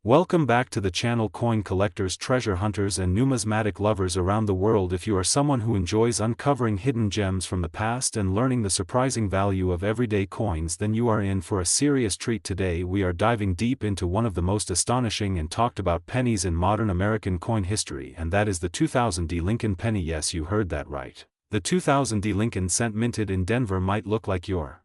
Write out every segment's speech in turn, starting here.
Welcome back to the channel, coin collectors, treasure hunters and numismatic lovers around the world. If you are someone who enjoys uncovering hidden gems from the past and learning the surprising value of everyday coins, then you are in for a serious treat. Today we are diving deep into one of the most astonishing and talked about pennies in modern American coin history, and that is the 2000 D Lincoln penny. Yes, you heard that right. The 2000 D Lincoln cent minted in Denver might look like your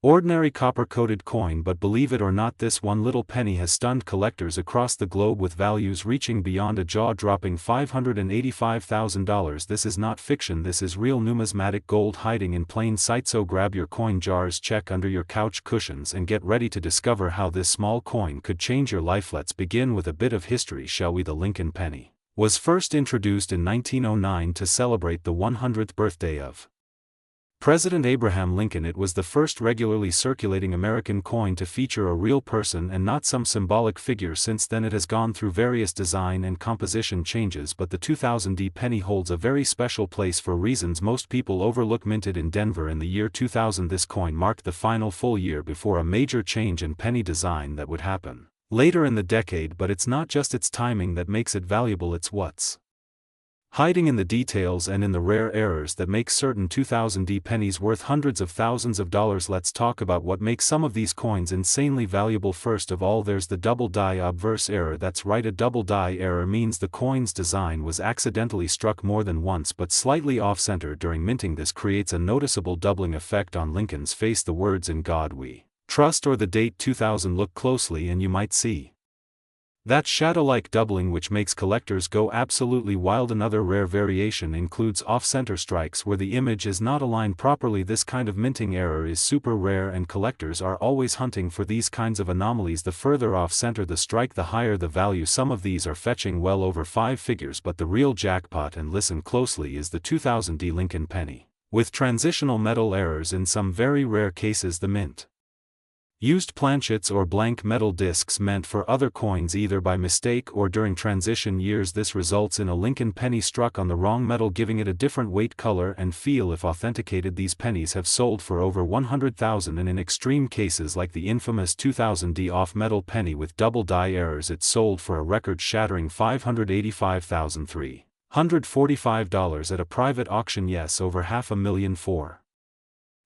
ordinary copper-coated coin, but believe it or not, this one little penny has stunned collectors across the globe with values reaching beyond a jaw-dropping $585,000. This is not fiction, this is real numismatic gold hiding in plain sight. So grab your coin jars, check under your couch cushions, and get ready to discover how this small coin could change your life. Let's begin with a bit of history, shall we? The Lincoln penny was first introduced in 1909 to celebrate the 100th birthday of President Abraham Lincoln. It was the first regularly circulating American coin to feature a real person and not some symbolic figure. Since then it has gone through various design and composition changes, but the 2000 D penny holds a very special place for reasons most people overlook. Minted in Denver in the year 2000, this coin marked the final full year before a major change in penny design that would happen later in the decade. But it's not just its timing that makes it valuable, it's what's hiding in the details and in the rare errors that make certain 2000 D pennies worth hundreds of thousands of dollars. Let's talk about what makes some of these coins insanely valuable. First of all, there's the double die obverse error. That's right, a double die error means the coin's design was accidentally struck more than once but slightly off-center during minting. This creates a noticeable doubling effect on Lincoln's face. The words "In God We Trust" or the date 2000. Look closely and you might see that shadow-like doubling, which makes collectors go absolutely wild. Another rare variation includes off-center strikes where the image is not aligned properly. This kind of minting error is super rare and collectors are always hunting for these kinds of anomalies. The further off-center the strike, the higher the value. Some of these are fetching well over 5 figures, but the real jackpot, and listen closely, is the 2000 D Lincoln penny, with transitional metal errors in some very rare cases. The mint used planchets or blank metal discs meant for other coins either by mistake or during transition years. This results in a Lincoln penny struck on the wrong metal, giving it a different weight, color and feel. If authenticated, these pennies have sold for over $100,000, and in extreme cases like the infamous 2000 D off metal penny with double die errors, it sold for a record-shattering $585,345 at a private auction. Yes, over $500,000 for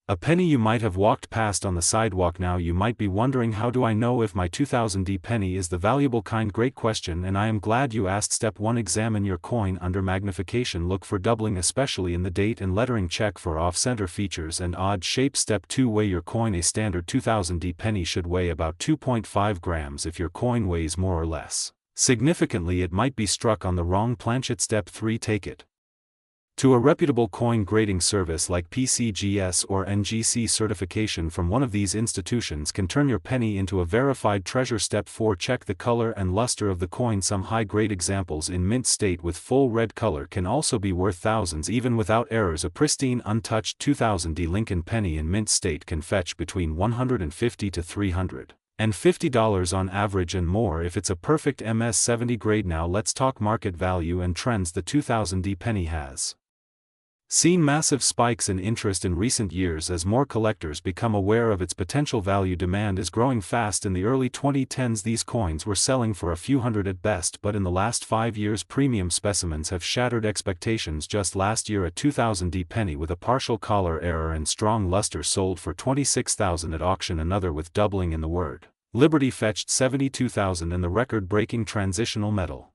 a penny you might have walked past on the sidewalk. Now you might be wondering, how do I know if my 2000 D penny is the valuable kind? Great question, and I am glad you asked. Step 1, examine your coin under magnification. Look for doubling, especially in the date and lettering. Check for off-center features and odd shapes. Step 2, weigh your coin. A standard 2000 D penny should weigh about 2.5 grams. If your coin weighs more or less significantly, it might be struck on the wrong planchet. Step 3, take it to a reputable coin grading service like PCGS or NGC. Certification from one of these institutions can turn your penny into a verified treasure. Step 4, check the color and luster of the coin. Some high-grade examples in mint state with full red color can also be worth thousands even without errors. A pristine, untouched 2000 D Lincoln penny in mint state can fetch between $150 to $350 on average, and more if it's a perfect MS-70 grade. Now let's talk market value and trends. The 2000 D penny has seen massive spikes in interest in recent years as more collectors become aware of its potential value. Demand is growing fast. In the early 2010s, these coins were selling for a few hundred at best, but in the last 5 years premium specimens have shattered expectations. Just last year, a 2000 D penny with a partial collar error and strong luster sold for $26,000 at auction. Another with doubling in the word Liberty fetched $72,000, and the record-breaking transitional metal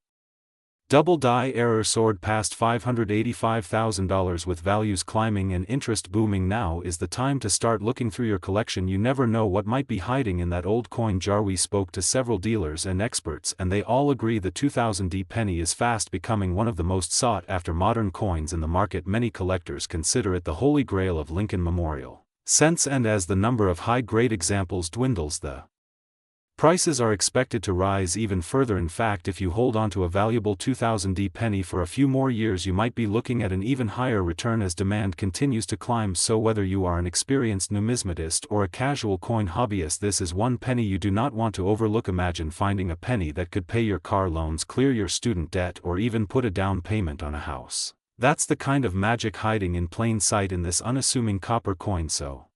double die error soared past $585,000, with values climbing and interest booming. Now is the time to start looking through your collection. You never know what might be hiding in that old coin jar. We spoke to several dealers and experts, and they all agree the 2000 D penny is fast becoming one of the most sought-after modern coins in the market. Many collectors consider it the holy grail of Lincoln memorial cents, and as the number of high-grade examples dwindles, the prices are expected to rise even further. In fact, if you hold on to a valuable 2000 D penny for a few more years, you might be looking at an even higher return as demand continues to climb. So whether you are an experienced numismatist or a casual coin hobbyist, this is one penny you do not want to overlook. Imagine finding a penny that could pay your car loans, clear your student debt, or even put a down payment on a house. That's the kind of magic hiding in plain sight in this unassuming copper coin. So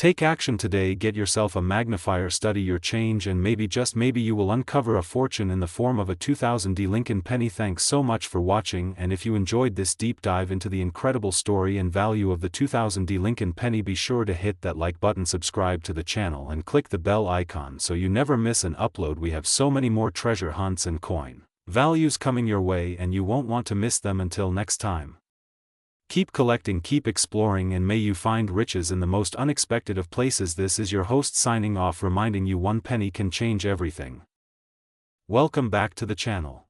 Take action today, get yourself a magnifier, study your change, and maybe, just maybe, you will uncover a fortune in the form of a 2000 Lincoln penny. Thanks so much for watching, and if you enjoyed this deep dive into the incredible story and value of the 2000 Lincoln penny, be sure to hit that like button, subscribe to the channel, and click the bell icon so you never miss an upload. We have so many more treasure hunts and coin values coming your way, and you won't want to miss them. Until next time. Keep collecting, keep exploring, and may you find riches in the most unexpected of places. This is your host signing off, reminding you one penny can change everything. Welcome back to the channel.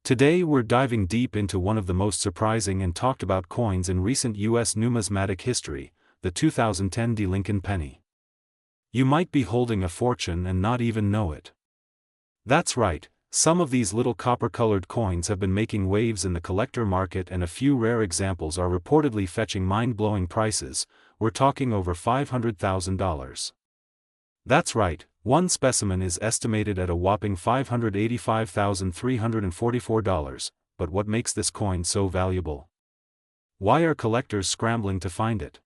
Today we're diving deep into one of the most surprising and talked about coins in recent US numismatic history, the 2010 Lincoln penny. You might be holding a fortune and not even know it. That's right. Some of these little copper-colored coins have been making waves in the collector market, and a few rare examples are reportedly fetching mind-blowing prices. We're talking over $500,000. That's right, one specimen is estimated at a whopping $585,344, but what makes this coin so valuable? Why are collectors scrambling to find it?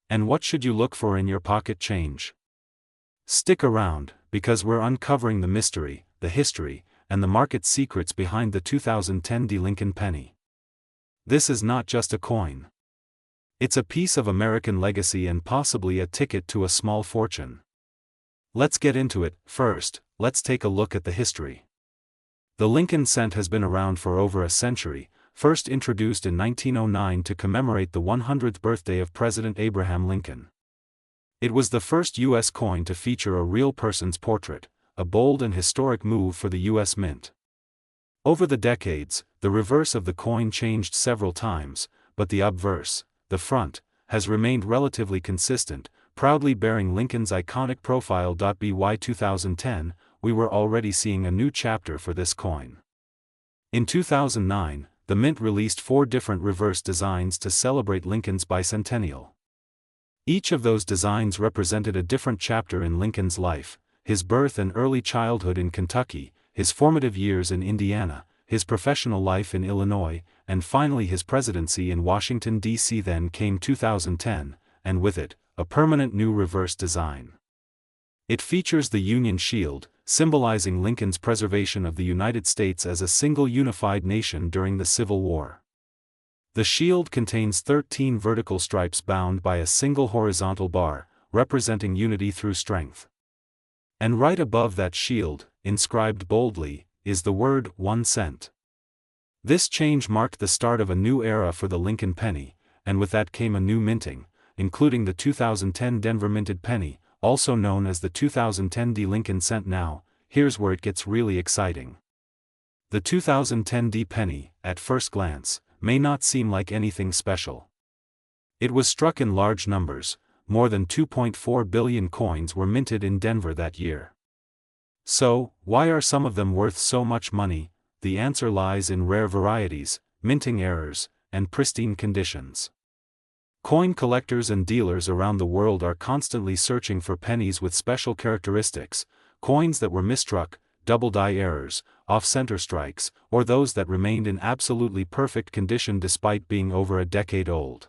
And what should you look for in your pocket change? Stick around, because we're uncovering the mystery, the history, and the market secrets behind the 2010 Lincoln penny. This is not just a coin. It's a piece of American legacy and possibly a ticket to a small fortune. Let's get into it. First, let's take a look at the history. The Lincoln cent has been around for over a century, first introduced in 1909 to commemorate the 100th birthday of President Abraham Lincoln. It was the first U.S. coin to feature a real person's portrait, a bold and historic move for the U.S. Mint. Over the decades, the reverse of the coin changed several times, but the obverse, the front, has remained relatively consistent, proudly bearing Lincoln's iconic profile. By 2010, we were already seeing a new chapter for this coin. In 2009, the Mint released 4 different reverse designs to celebrate Lincoln's bicentennial. Each of those designs represented a different chapter in Lincoln's life: his birth and early childhood in Kentucky, his formative years in Indiana, his professional life in Illinois, and finally his presidency in Washington, D.C. Then came 2010, and with it, a permanent new reverse design. It features the Union Shield, symbolizing Lincoln's preservation of the United States as a single unified nation during the Civil War. The shield contains 13 vertical stripes bound by a single horizontal bar, representing unity through strength. And right above that shield, inscribed boldly, is the word 1 cent. This change marked the start of a new era for the Lincoln penny, and with that came a new minting, including the 2010 Denver minted penny, also known as the 2010 Lincoln cent. Now, here's where it gets really exciting. The 2010 penny, at first glance, may not seem like anything special. It was struck in large numbers. More than 2.4 billion coins were minted in Denver that year. So, why are some of them worth so much money? The answer lies in rare varieties, minting errors, and pristine conditions. Coin collectors and dealers around the world are constantly searching for pennies with special characteristics, coins that were misstruck, double-die errors, off-center strikes, or those that remained in absolutely perfect condition despite being over a decade old.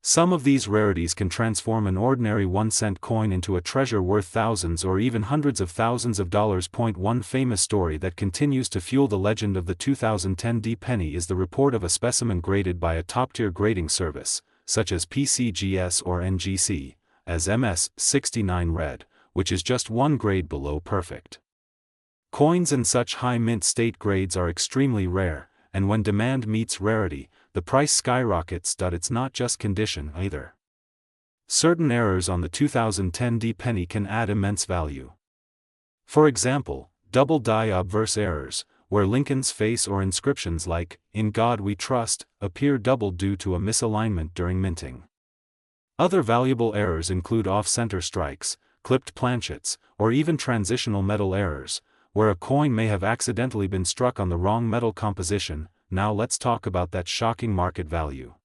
Some of these rarities can transform an ordinary 1-cent coin into a treasure worth thousands or even hundreds of thousands of dollars. One famous story that continues to fuel the legend of the 2010 penny is the report of a specimen graded by a top-tier grading service, such as PCGS or NGC, as MS69 red, which is just one grade below perfect. Coins in such high mint state grades are extremely rare, and when demand meets rarity, the price skyrockets. It's not just condition either. Certain errors on the 2010 penny can add immense value. For example, double-die obverse errors, where Lincoln's face or inscriptions like, "In God We Trust," appear doubled due to a misalignment during minting. Other valuable errors include off-center strikes, clipped planchets, or even transitional metal errors, where a coin may have accidentally been struck on the wrong metal composition. Now let's talk about that shocking market value.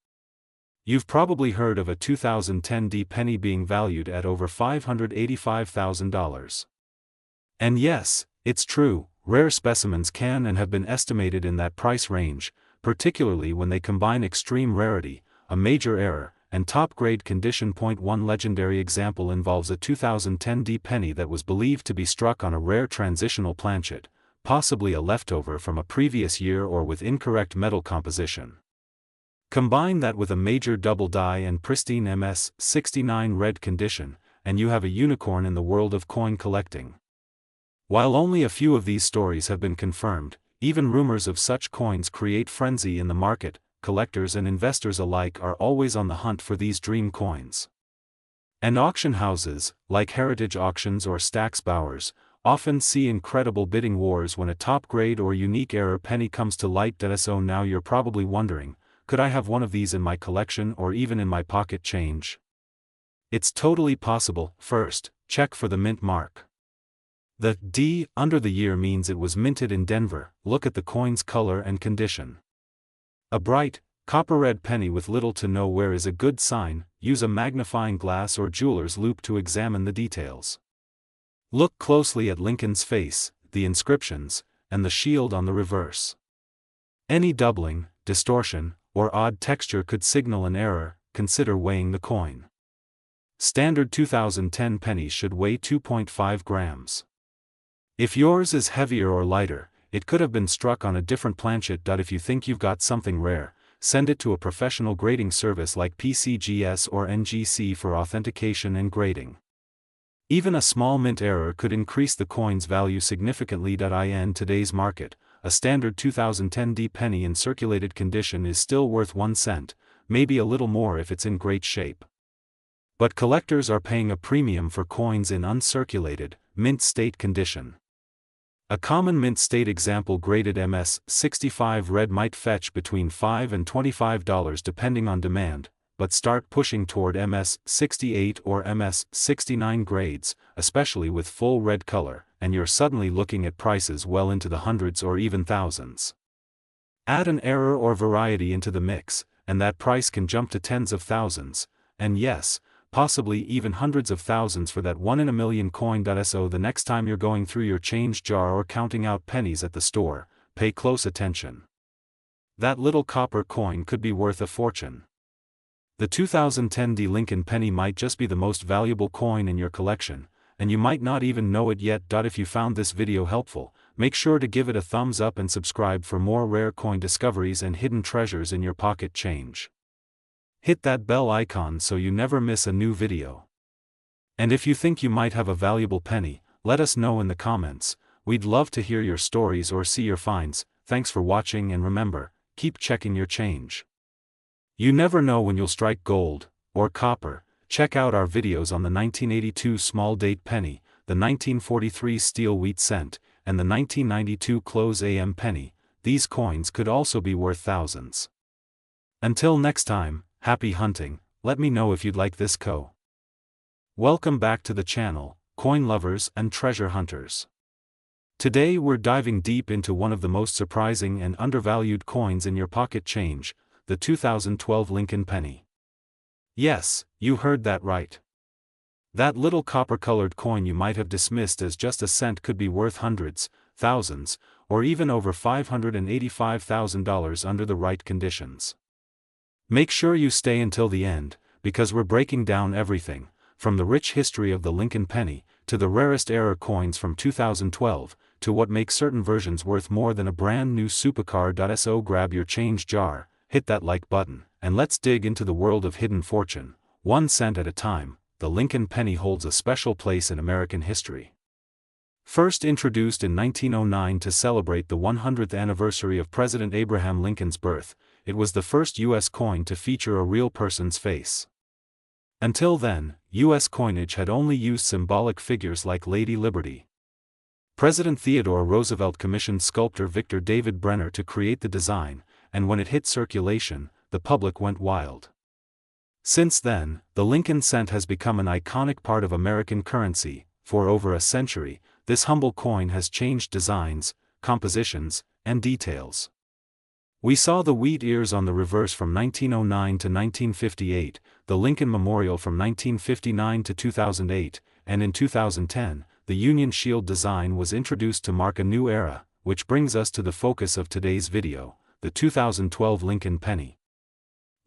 You've probably heard of a 2010 penny being valued at over $585,000. And yes, it's true, rare specimens can and have been estimated in that price range, particularly when they combine extreme rarity, a major error, and top-grade condition. One legendary example involves a 2010 D penny that was believed to be struck on a rare transitional planchet, possibly a leftover from a previous year or with incorrect metal composition. Combine that with a major double die and pristine MS-69 red condition, and you have a unicorn in the world of coin collecting. While only a few of these stories have been confirmed, even rumors of such coins create frenzy in the market. Collectors and investors alike are always on the hunt for these dream coins. And auction houses, like Heritage Auctions or Stack's Bowers, often see incredible bidding wars when a top-grade or unique error penny comes to light. So now you're probably wondering, could I have one of these in my collection or even in my pocket change? It's totally possible. First, check for the mint mark. The D under the year means it was minted in Denver. Look at the coin's color and condition. A bright, copper-red penny with little to no wear is a good sign. Use a magnifying glass or jeweler's loupe to examine the details. Look closely at Lincoln's face, the inscriptions, and the shield on the reverse. Any doubling, distortion, or odd texture could signal an error. Consider weighing the coin. Standard 2010 pennies should weigh 2.5 grams. If yours is heavier or lighter, it could have been struck on a different planchet. If you think you've got something rare, send it to a professional grading service like PCGS or NGC for authentication and grading. Even a small mint error could increase the coin's value significantly. In today's market, a standard 2010 D penny in circulated condition is still worth 1 cent, maybe a little more if it's in great shape. But collectors are paying a premium for coins in uncirculated, mint state condition. A common mint state example graded MS-65 red might fetch between $5 and $25 depending on demand, but start pushing toward MS-68 or MS-69 grades, especially with full red color, and you're suddenly looking at prices well into the hundreds or even thousands. Add an error or variety into the mix, and that price can jump to tens of thousands, and yes, possibly even hundreds of thousands for that 1 in a million coin. So the next time you're going through your change jar or counting out pennies at the store, pay close attention. That little copper coin could be worth a fortune. The 2010 D Lincoln penny might just be the most valuable coin in your collection, and you might not even know it yet. If you found this video helpful, make sure to give it a thumbs up and subscribe for more rare coin discoveries and hidden treasures in your pocket change. Hit that bell icon so you never miss a new video. And if you think you might have a valuable penny, let us know in the comments. We'd love to hear your stories or see your finds. Thanks for watching, and remember, keep checking your change. You never know when you'll strike gold or copper. Check out our videos on the 1982 small date penny, the 1943 steel wheat cent, and the 1992 close AM penny. These coins could also be worth thousands. Until next time, happy hunting. Let me know if you'd like this co. Welcome back to the channel, coin lovers and treasure hunters. Today we're diving deep into one of the most surprising and undervalued coins in your pocket change, the 2012 Lincoln penny. Yes, you heard that right. That little copper-colored coin you might have dismissed as just a cent could be worth hundreds, thousands, or even over $585,000 under the right conditions. Make sure you stay until the end, because we're breaking down everything, from the rich history of the Lincoln penny, to the rarest error coins from 2012, to what makes certain versions worth more than a brand new supercar. So grab your change jar, hit that like button, and let's dig into the world of hidden fortune. 1 cent at a time, the Lincoln penny holds a special place in American history. First introduced in 1909 to celebrate the 100th anniversary of President Abraham Lincoln's birth, it was the first U.S. coin to feature a real person's face. Until then, U.S. coinage had only used symbolic figures like Lady Liberty. President Theodore Roosevelt commissioned sculptor Victor David Brenner to create the design, and when it hit circulation, the public went wild. Since then, the Lincoln cent has become an iconic part of American currency. For over a century, this humble coin has changed designs, compositions, and details. We saw the wheat ears on the reverse from 1909 to 1958, the Lincoln Memorial from 1959 to 2008, and in 2010, the Union Shield design was introduced to mark a new era, which brings us to the focus of today's video, the 2012 Lincoln penny.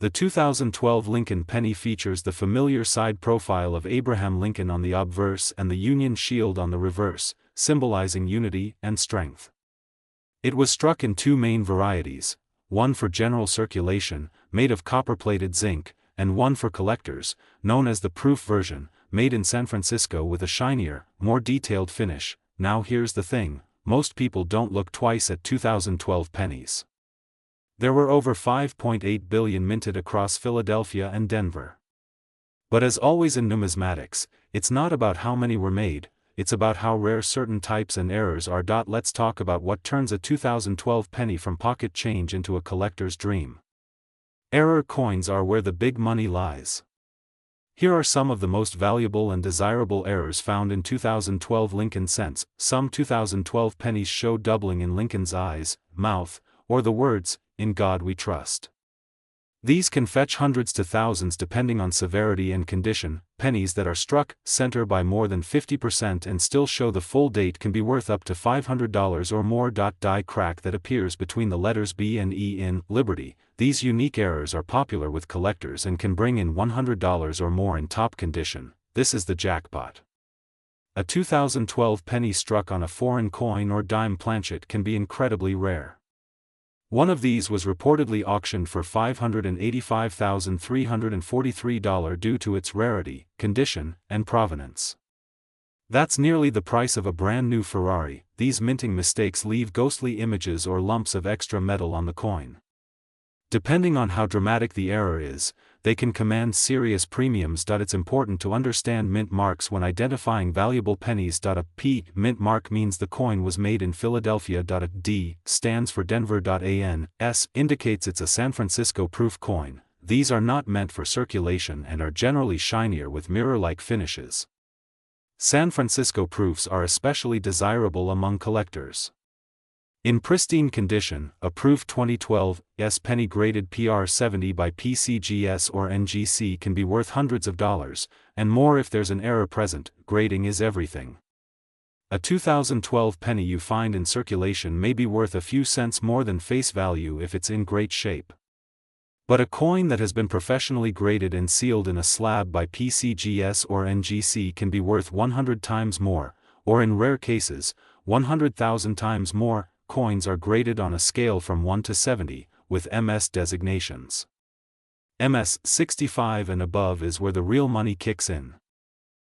The 2012 Lincoln penny features the familiar side profile of Abraham Lincoln on the obverse and the Union shield on the reverse, symbolizing unity and strength. It was struck in two main varieties, one for general circulation, made of copper-plated zinc, and one for collectors, known as the proof version, made in San Francisco with a shinier, more detailed finish. Now here's the thing, most people don't look twice at 2012 pennies. There were over 5.8 billion minted across Philadelphia and Denver. But as always in numismatics, it's not about how many were made, it's about how rare certain types and errors are. Let's talk about what turns a 2012 penny from pocket change into a collector's dream. Error coins are where the big money lies. Here are some of the most valuable and desirable errors found in 2012 Lincoln cents. Some 2012 pennies show doubling in Lincoln's eyes, mouth, or the words, "In God We Trust." These can fetch hundreds to thousands depending on severity and condition. Pennies that are struck center by more than 50% and still show the full date can be worth up to $500 or more. Die crack that appears between the letters B and E in Liberty. These unique errors are popular with collectors and can bring in $100 or more in top condition. This is the jackpot. A 2012 penny struck on a foreign coin or dime planchet can be incredibly rare. One of these was reportedly auctioned for $585,343 due to its rarity, condition, and provenance. That's nearly the price of a brand new Ferrari. These minting mistakes leave ghostly images or lumps of extra metal on the coin. Depending on how dramatic the error is, they can command serious premiums. It's important to understand mint marks when identifying valuable pennies. A P mint mark means the coin was made in Philadelphia. A D stands for Denver. An S indicates it's a San Francisco proof coin. These are not meant for circulation and are generally shinier with mirror-like finishes. San Francisco proofs are especially desirable among collectors. In pristine condition, a proof 2012 S penny graded PR70 by PCGS or NGC can be worth hundreds of dollars, and more if there's an error present. Grading is everything. A 2012 penny you find in circulation may be worth a few cents more than face value if it's in great shape. But a coin that has been professionally graded and sealed in a slab by PCGS or NGC can be worth 100 times more, or in rare cases, 100,000 times more. Coins are graded on a scale from 1 to 70, with MS designations. MS 65 and above is where the real money kicks in.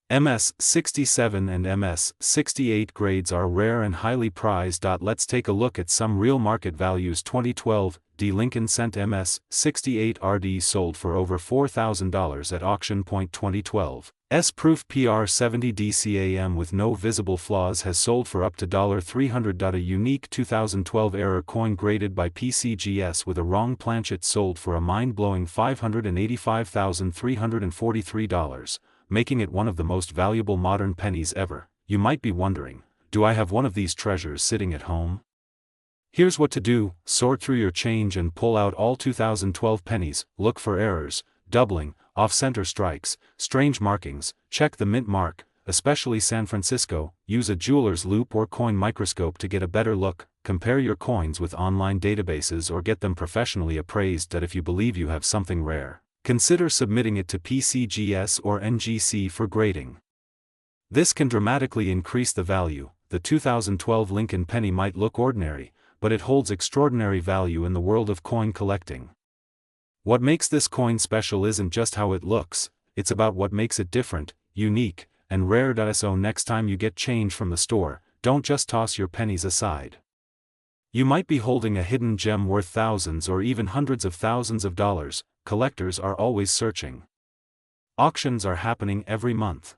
MS 67 and MS 68 grades are rare and highly prized. Let's take a look at some real market values. 2012 D Lincoln cent MS 68 RD sold for over $4,000 at auction point. 2012 S proof PR70 DCAM with no visible flaws has sold for up to $300. A unique 2012 error coin graded by PCGS with a wrong planchet sold for a mind-blowing $585,343, making it one of the most valuable modern pennies ever. You might be wondering, do I have one of these treasures sitting at home? Here's what to do: sort through your change and pull out all 2012 pennies, look for errors, doubling, off-center strikes, strange markings, check the mint mark, especially San Francisco, use a jeweler's loupe or coin microscope to get a better look, compare your coins with online databases or get them professionally appraised. If you believe you have something rare, consider submitting it to PCGS or NGC for grading. This can dramatically increase the value. The 2012 Lincoln penny might look ordinary, but it holds extraordinary value in the world of coin collecting. What makes this coin special isn't just how it looks, it's about what makes it different, unique, and rare. So next time you get change from the store, don't just toss your pennies aside. You might be holding a hidden gem worth thousands or even hundreds of thousands of dollars. Collectors are always searching. Auctions are happening every month.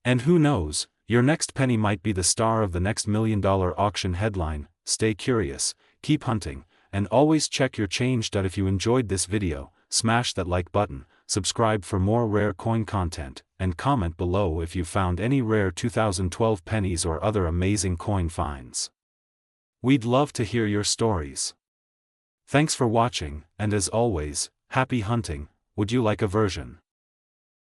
And who knows, your next penny might be the star of the next $1 million auction headline. Stay curious, keep hunting, and always check your change. If you enjoyed this video, smash that like button, subscribe for more rare coin content, and comment below if you found any rare 2012 pennies or other amazing coin finds. We'd love to hear your stories. Thanks for watching, and as always, happy hunting. Would you like a version?